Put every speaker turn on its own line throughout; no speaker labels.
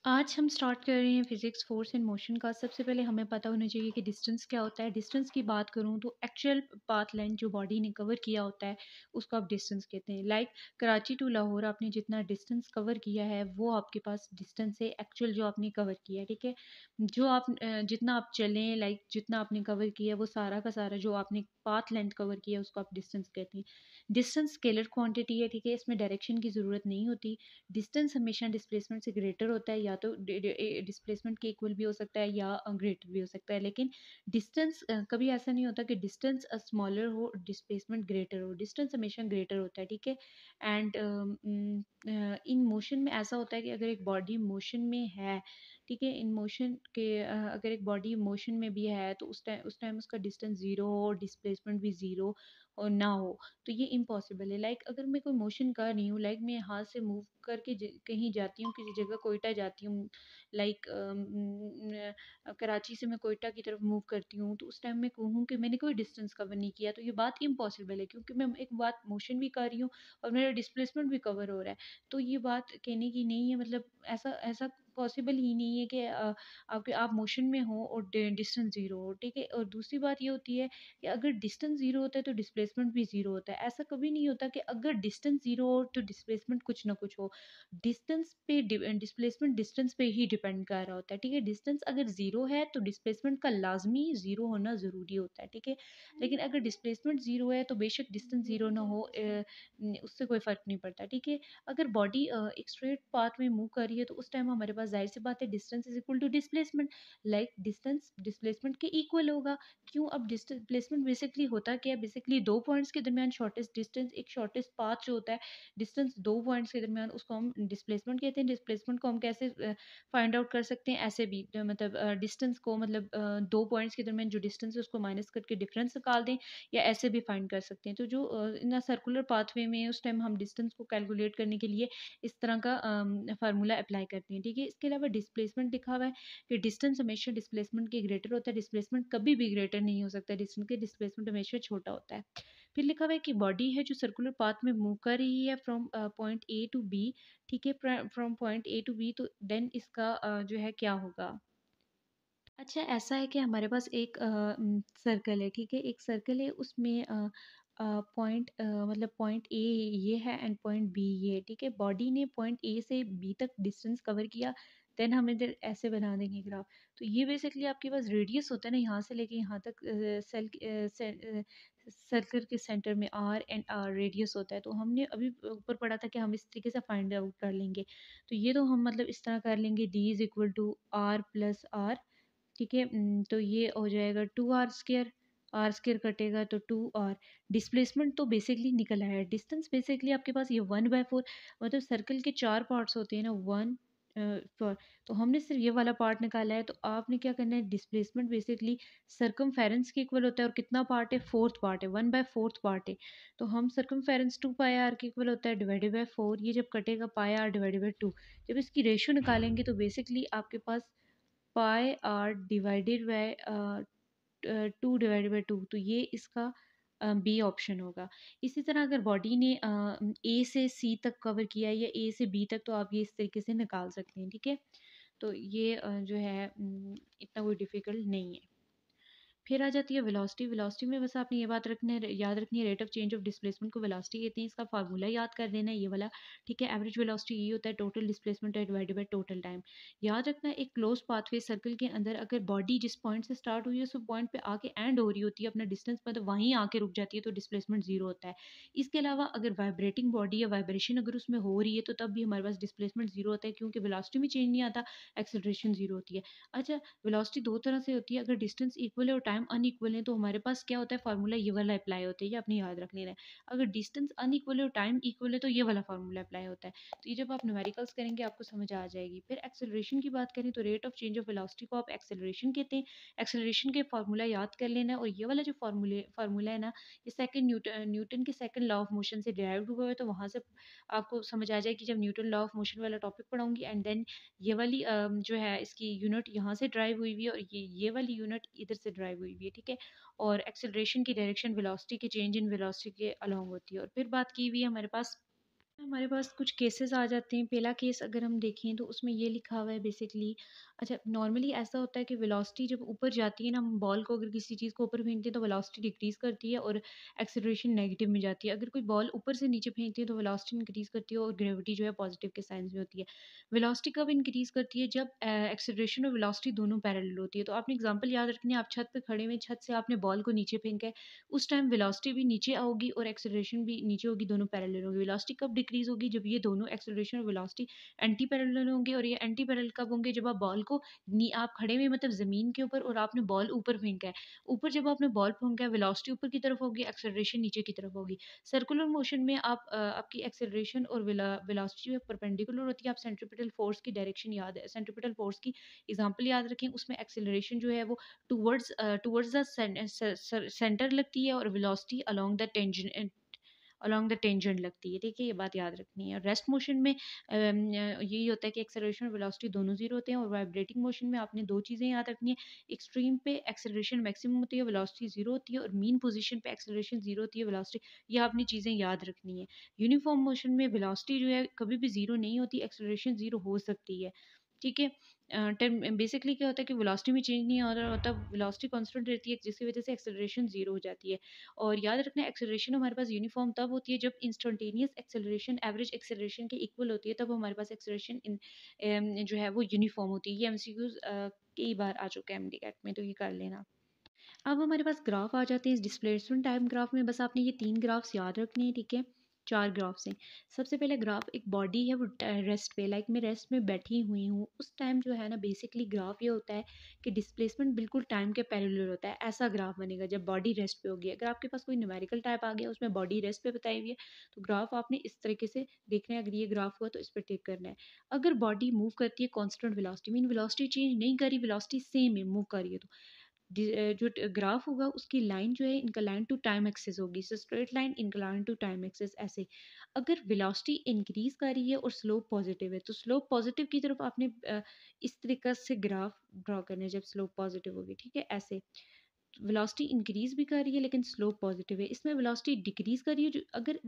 आज हम स्टार्ट कर रहे हैं फिजिक्स फोर्स एंड मोशन का। सबसे पहले हमें पता होना चाहिए कि डिस्टेंस क्या होता है। डिस्टेंस की बात करूं तो एक्चुअल पाथ लेंथ जो बॉडी ने कवर किया होता है उसको आप डिस्टेंस कहते हैं। लाइक कराची टू लाहौर आपने जितना डिस्टेंस कवर किया है वो आपके पास डिस्टेंस है एक्चुअल जो आपने कवर किया है। ठीक है, जो आप जितना आप चलें, लाइक जितना आपने कवर किया वो सारा का सारा जो आपने पाथ लेंथ कवर किया उसको आप डिस्टेंस कहते हैं। डिस्टेंस स्केलर क्वांटिटी है। ठीक है, इसमें डायरेक्शन की ज़रूरत नहीं होती। डिस्टेंस हमेशा डिस्प्लेसमेंट से ग्रेटर होता है, या तो डिस्प्लेसमेंट के इक्वल भी हो सकता है या ग्रेटर भी हो सकता है। लेकिन डिस्टेंस कभी ऐसा नहीं होता कि डिस्टेंस स्मॉलर हो डिस्प्लेसमेंट ग्रेटर हो। डिस्टेंस हमेशा ग्रेटर होता है। ठीक है, एंड इन मोशन में ऐसा होता है कि अगर एक बॉडी मोशन में है, ठीक है, इन मोशन के अगर एक बॉडी मोशन में भी है तो उस टाइम उसका डिस्टेंस ज़ीरो हो, डिस्प्लेसमेंट भी ज़ीरो और ना हो, तो ये इम्पॉसिबल है। लाइक अगर मैं कोई मोशन कर रही हूँ, लाइक मैं यहाँ से मूव करके कहीं जाती हूँ, किसी जगह कोयटा जाती हूँ, लाइक कराची से मैं कोयटा की तरफ मूव करती हूँ, तो उस टाइम मैं कहूँ कि मैंने कोई डिस्टेंस कवर नहीं किया, तो ये बात इम्पॉसिबल है, क्योंकि मैं एक बात मोशन भी कर रही हूँ और मेरा डिस्प्लेसमेंट भी कवर हो रहा है। तो ये बात कहने की नहीं है, मतलब ऐसा ऐसा पॉसिबल ही नहीं है कि आपके आप मोशन में हो और डिस्टेंस ज़ीरो हो। ठीक है, और दूसरी बात ये होती है कि अगर डिस्टेंस ज़ीरो होता है तो डिस्प्लेसमेंट भी ज़ीरो होता है। ऐसा कभी नहीं होता कि अगर डिस्टेंस ज़ीरो हो तो डिस्प्लेसमेंट कुछ ना कुछ हो। डिस्टेंस पे डिस्प्लेसमेंट डिस्टेंस पे ही डिपेंड कर रहा होता है। ठीक है, डिस्टेंस अगर ज़ीरो है तो डिस्प्लेसमेंट का लाज़मी ज़ीरो होना ज़रूरी होता है। ठीक है, लेकिन अगर डिस्प्लेसमेंट ज़ीरो है तो बेशक डिस्टेंस ज़ीरो ना हो, उससे कोई फ़र्क नहीं पड़ता। ठीक है, अगर बॉडी एक स्ट्रेट पाथ में मूव कर रही है तो उस टाइम हमारे पास ज़ाहिर सी बात है distance is equal to displacement. Like distance displacement के इक्वल होगा। क्यों? अब डिस्प्लेसमेंट बेसिकली होता क्या है? बेसिकली दो पॉइंट्स के दरमियान शॉर्टेस्ट डिस्टेंस, एक शॉर्टेस्ट पाथ जो होता है डिस्टेंस दो पॉइंट्स के दरमियान, उसको हम डिस्प्लेसमेंट कहते हैं। डिस्प्लेसमेंट को हम कैसे फाइंड आउट कर सकते हैं? ऐसे भी मतलब डिस्टेंस को, मतलब दो पॉइंट्स के दरमियान जो डिस्टेंस है उसको माइनस करके डिफरेंस निकाल दें, या ऐसे भी फाइंड कर सकते हैं। तो जो इन सर्कुलर पाथवे में उस टाइम हम डिस्टेंस को कैलकुलेट करने के लिए इस तरह का फार्मूला अप्लाई करते हैं। ठीक है, इसके अलावा डिस्प्लेसमेंट लिखा हुआ है कि डिस्टेंस हमेशा डिस्प्लेसमेंट के ग्रेटर होता है। डिस्प्लेसमेंट कभी भी ग्रेटर नहीं हो सकता, डिस्टेंस के डिस्प्लेसमेंट हमेशा छोटा होता है। फिर लिखा हुआ है कि बॉडी है जो सर्कुलर पाथ में मूव कर रही है from point A to B. ठीक है, from point A to B, तो देन इसका जो है क्या होगा। अच्छा, ऐसा है कि हमारे पास एक सर्कल है। ठीक है, एक सर्कल है, उसमें पॉइंट मतलब पॉइंट ए ये है एंड पॉइंट बी ये है। ठीक है, बॉडी ने पॉइंट ए से बी तक डिस्टेंस कवर किया, देन हम इधर ऐसे बना देंगे ग्राफ। तो ये बेसिकली आपके पास रेडियस होता है ना, यहाँ से लेके यहाँ तक सर्कल के सेंटर में आर एंड आर रेडियस होता है। तो हमने अभी ऊपर पढ़ा था कि हम इस तरीके से फाइंड आउट कर लेंगे। तो ये तो हम मतलब इस तरह कर लेंगे, D is equal to R plus R. ठीक है, तो ये हो जाएगा टू आर स्केयर कटेगा तो टू आर। डिस्प्लेसमेंट तो बेसिकली निकल आया है। डिस्टेंस बेसिकली आपके पास ये 1/4, मतलब सर्कल के चार पार्ट्स होते हैं ना, 1/4, तो हमने सिर्फ ये वाला पार्ट निकाला है। तो आपने क्या करना है, डिस्प्लेसमेंट बेसिकली सरकमफेरेंस के इक्वल होता है, और कितना पार्ट है, फोर्थ पार्ट है, 1/4 पार्ट है। तो हम सरकमफेरेंस 2 पाई आर के इक्वल होता है डिवाइडेड बाई 4, ये जब कटेगा पाई आर डिवाइडेड बाई 2, जब इसकी रेशियो निकालेंगे तो बेसिकली आपके पास पाई आर डिवाइडेड बाय 2/2, तो ये इसका बी ऑप्शन होगा। इसी तरह अगर बॉडी ने ए से सी तक कवर किया है या ए से बी तक, तो आप ये इस तरीके से निकाल सकते हैं। ठीक है, तो ये जो है इतना कोई डिफ़िकल्ट नहीं है। फिर आ जाती है वेलोसिटी। वेलोसिटी में बस आपने ये बात याद रखनी है, rate of change of displacement को वेलोसिटी कहते हैं। इसका फार्मूला याद कर देना है ये वाला। ठीक है, एवरेज वेलोसिटी ये होता है total displacement divided by total time. याद रखना, एक क्लोज पाथवे सर्कल के अंदर अगर बॉडी जिस पॉइंट से स्टार्ट हुई है उस पॉइंट पे आके एंड हो रही होती है अपना डिस्टेंस, मतलब वहीं आके रुक जाती है, तो डिस्प्लेसमेंट जीरो होता है। इसके अलावा अगर वाइब्रेटिंग बॉडी या वाइब्रेशन अगर उसमें हो रही है तो तब भी हमारे पास डिस्प्लेसमेंट जीरो होता है, क्योंकि वेलोसिटी में चेंज नहीं आता, एक्सेलरेशन जीरो होती है। अच्छा, वेलोसिटी दो तरह से होती है, अगर डिस्टेंस इक्वल है और टाइम अनइक्वल है तो हमारे पास क्या होता है, फार्मूला ये वाला अप्लाई होता है, ये अपनी याद रख लेना है। अगर डिस्टेंस अनइक्वल है और टाइम इक्वल है तो ये वाला फार्मूला अप्लाई होता है। तो ये जब आप न्यूमेरिकल्स करेंगे आपको समझ आ जाएगी। फिर एक्सेलरेशन की बात करें तो rate of change of velocity को आप एक्सेलरेशन कहते हैं। एक्सेलरेशन के फार्मूला याद कर लेना है, और ये वाला जो फार्मूला है ना, ये सेकंड न्यूटन के सेकंड लॉ ऑफ मोशन से डिराइव्ड हुआ है। तो वहाँ से आपको समझ आ जाएगी जब न्यूटन लॉ ऑफ मोशन वाला टॉपिक पढ़ाऊंगी, एंड देन ये वाली जो है इसकी यूनिट यहाँ से ड्राइव हुई हुई है, और ये वाली यूनिट इधर से ड्राइव हुई हुई है। ठीक है, और एक्सेलरेशन की डायरेक्शन वेलोसिटी के चेंज इन वेलोसिटी के अलोंग होती है। और फिर बात की हुई है हमारे पास हमारे पास कुछ केसेस आ जाते हैं। पहला केस अगर हम देखें तो उसमें ये लिखा हुआ है बेसिकली, अच्छा नॉर्मली ऐसा होता है कि वेलोसिटी जब ऊपर जाती है ना, हम बॉल को अगर किसी चीज़ को ऊपर फेंकते हैं तो वेलोसिटी डिक्रीज़ करती है और एक्सेलरेशन नेगेटिव में जाती है। अगर कोई बॉल ऊपर से नीचे फेंकती है तो वेलोसिटी इंक्रीज़ करती है और ग्रेविटी जो है पॉजिटिव के साइंस में होती है। वेलोसिटी कब इंक्रीज़ करती है? जब एक्सेलरेशन और वेलोसिटी दोनों पैरेलल होती है। तो आपने एग्जांपल याद रखनी है, आप छत पे खड़े हुए, छत से आपने बॉल को नीचे फेंका है, उस टाइम वेलोसिटी भी नीचे आओगी और एक्सेलरेशन भी नीचे होगी, दोनों पैरेलल होंगे। वेलोसिटी कब डिक्रीज़ होगी? जब ये दोनों एक्सेलरेशन और वेलोसिटी एंटी पैरेलल होंगे। और ये एंटी पैरेलल कब होंगे? जब आप बॉल को आप खड़े हुए मतलब ज़मीन के ऊपर और आपने बॉल ऊपर फेंका है। ऊपर जब आपने बॉल फेंका है, वेलोसिटी ऊपर की तरफ होगी, एक्सेलरेशन नीचे की तरफ होगी। सर्कुलर मोशन में आपकी एक्सेलरेशन और वेलोसिटी जो है परपेंडिकुलर होती है। आप सेंट्रीपिटल फोर्स की डायरेक्शन याद है, सेंट्रीपिटल फोर्स की एग्जांपल याद रखें, उसमें एक्सेलरेशन जो है वो टुवर्ड्स द सेंटर लगती है और वेलोसिटी अलोंग द टेंजेंट लगती है। ठीक है, ये बात याद रखनी है। रेस्ट मोशन में यही होता है कि एक्सेलरेशन और वेलोसिटी दोनों जीरो होते हैं। और वाइब्रेटिंग मोशन में आपने दो चीज़ें याद रखनी है, एक्सट्रीम पे एक्सेलरेशन मैक्सिमम होती है, वेलोसिटी जीरो होती है, और मीन पोजीशन पे एक्सेलरेशन जीरो होती है, वेलोसिटी, ये आपने चीज़ें याद रखनी है। यूनिफॉर्म मोशन में वेलोसिटी जो है कभी भी जीरो नहीं होती, एक्सेलरेशन जीरो हो सकती है। ठीक है, टर्म बेसिकली क्या होता है कि वेलोसिटी में चेंज नहीं हो रहा होता, वेलोसिटी कांस्टेंट रहती है, जिसकी वजह से एक्सेलरेशन जीरो हो जाती है। और याद रखना, एक्सेलरेशन हमारे पास यूनिफॉर्म तब होती है जब इंस्टेंटेनियस एक्सेलरेशन एवरेज एक्सेलरेशन के इक्वल होती है, तब हमारे पास एक्सेलरेशन जो है वो यूनिफॉर्म होती है। ये एमसीक्यूज कई बार आ चुका है एमडीकैट में, तो ये कर लेना। अब हमारे पास ग्राफ आ जाते हैं इस डिस्प्लेसमेंट टाइम ग्राफ में। बस आपने ये 3 ग्राफ्स याद रखने हैं, ठीक है? 4 ग्राफ्स हैं। सबसे पहले ग्राफ, एक बॉडी है वो रेस्ट पे, लाइक मैं रेस्ट में बैठी हुई हूँ, उस टाइम जो है ना बेसिकली ग्राफ ये होता है कि डिस्प्लेसमेंट बिल्कुल टाइम के पैरेलल होता है। ऐसा ग्राफ बनेगा जब बॉडी रेस्ट पे होगी। अगर आपके पास कोई न्यूमेरिकल टाइप आ गया उसमें बॉडी रेस्ट पे बताई हुई है, तो ग्राफ आपने इस तरीके से देखना है। अगर ये ग्राफ हुआ तो इस पर टिक करना है। अगर बॉडी मूव करती है constant velocity, mean velocity change नहीं करी, वेलोसिटी सेम है, मूव कर रही है, तो जो ग्राफ होगा उसकी लाइन जो है इंक्लाइन टू टाइम एक्सिस होगी। So straight line incline to time axis ऐसे। अगर वेलोसिटी इंक्रीज कर रही है और स्लोप पॉजिटिव है, तो स्लोप पॉजिटिव की तरफ आपने इस तरीके से ग्राफ ड्रॉ करना है जब स्लोप पॉजिटिव होगी। ठीक है, ऐसे वेलोसिटी इंक्रीज भी कर रही है लेकिन स्लोप पॉजिटिव है। इसमें वेलोसिटी डिक्रीज कर रही है, जो अगर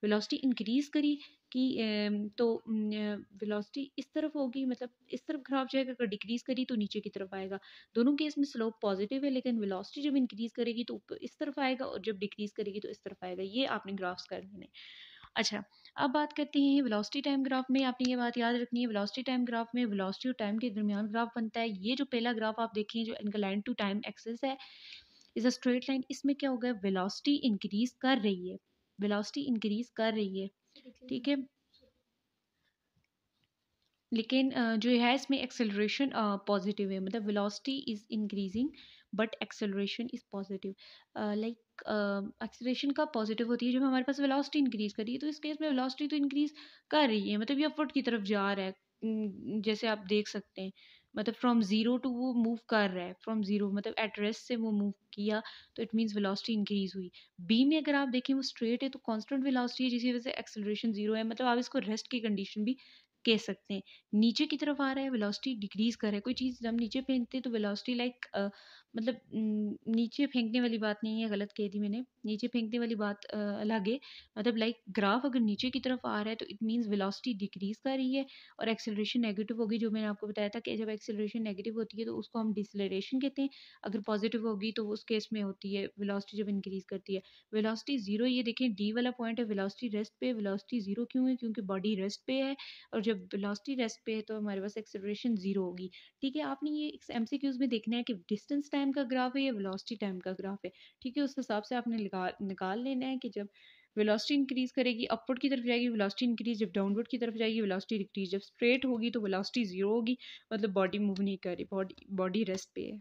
वेलोसिटी इंक्रीज करी कि तो वेलोसिटी इस तरफ होगी, मतलब इस तरफ ग्राफ जाएगा। अगर डिक्रीज करी तो नीचे की तरफ आएगा। दोनों केस में स्लोप पॉजिटिव है, लेकिन वेलोसिटी जब इंक्रीज करेगी तो ऊपर इस तरफ आएगा और जब डिक्रीज करेगी तो इस तरफ आएगा। ये आपने ग्राफ्स कर लेने। अच्छा, अब बात करते हैं वेलोसिटी टाइम ग्राफ में। आपने ये बात याद रखनी है, वेलोसिटी टाइम ग्राफ में वेलोसिटी और टाइम के दरमियान ग्राफ बनता है। ये जो पहला ग्राफ आप देखें जो इंक्लाइन टू टाइम एक्सिस है, इज अ स्ट्रेट लाइन। इसमें क्या होगा, वेलोसिटी इंक्रीज कर रही है, वेलोसिटी इंक्रीज कर रही है, ठीक है। लेकिन जो है इसमें एक्सेलरेशन पॉजिटिव है, मतलब velocity is increasing but acceleration is positive. Like acceleration का पॉजिटिव होती है जब हमारे पास वेलोसिटी इंक्रीज कर रही है, तो इस केस में वेलोसिटी तो इंक्रीज कर रही है, मतलब ये अपवर्ड की तरफ जा रहा है। जैसे आप देख सकते हैं, मतलब फ्रॉम जीरो टू वो मूव कर रहा है, फ्रॉम जीरो मतलब एट रेस्ट से वो मूव किया, तो इट मीन्स वेलोसिटी इंक्रीज हुई। बी में अगर आप देखें वो स्ट्रेट है तो कांस्टेंट वेलोसिटी है, जिसकी वजह से एक्सेलरेशन जीरो है, मतलब आप इसको रेस्ट की कंडीशन भी कह सकते हैं। नीचे की तरफ आ रहा है, वेलोसिटी डिक्रीज कर रहा है। कोई चीज़ जब नीचे फेंकते हैं तो वेलोसिटी लाइक मतलब नीचे फेंकने वाली बात नहीं है, गलत कह दी मैंने, नीचे फेंकने वाली बात अलग है। मतलब लाइक ग्राफ अगर नीचे की तरफ आ रहा है तो इट मीन्स वेलोसिटी डिक्रीज कर रही है और एक्सेलरेशन नेगेटिव होगी। जो मैंने आपको बताया था कि जब एक्सेलरेशन नेगेटिव होती है तो उसको हम डिसलेरेशन कहते हैं। अगर पॉजिटिव होगी तो उस केस में होती है वेलोसिटी जब इंक्रीज करती है। वेलोसिटी जीरो, ये देखें डी वाला पॉइंट है, वेलोसिटी रेस्ट पे। वेलोसिटी जीरो क्यों है? क्योंकि बॉडी रेस्ट पे है, और जब वेलोसिटी रेस्ट पे है तो हमारे पास एक्सेलरेशन जीरो होगी। ठीक है, आपने ये एमसीक्यूज में देखना है कि डिस्टेंस टाइम का ग्राफ है या वेलोसिटी टाइम का ग्राफ है। ठीक है, उस हिसाब से आपने निकाल लेना है कि जब वेलोसिटी इंक्रीज करेगी अपवर्ड की तरफ जाएगी वेलोसिटी इंक्रीज, जब डाउनवर्ड की तरफ जाएगी वेलोसिटी डिक्रीज, जब स्ट्रेट होगी तो वेलोसिटी जीरो होगी, मतलब बॉडी मूव नहीं कर रही, बॉडी रेस्ट पे है।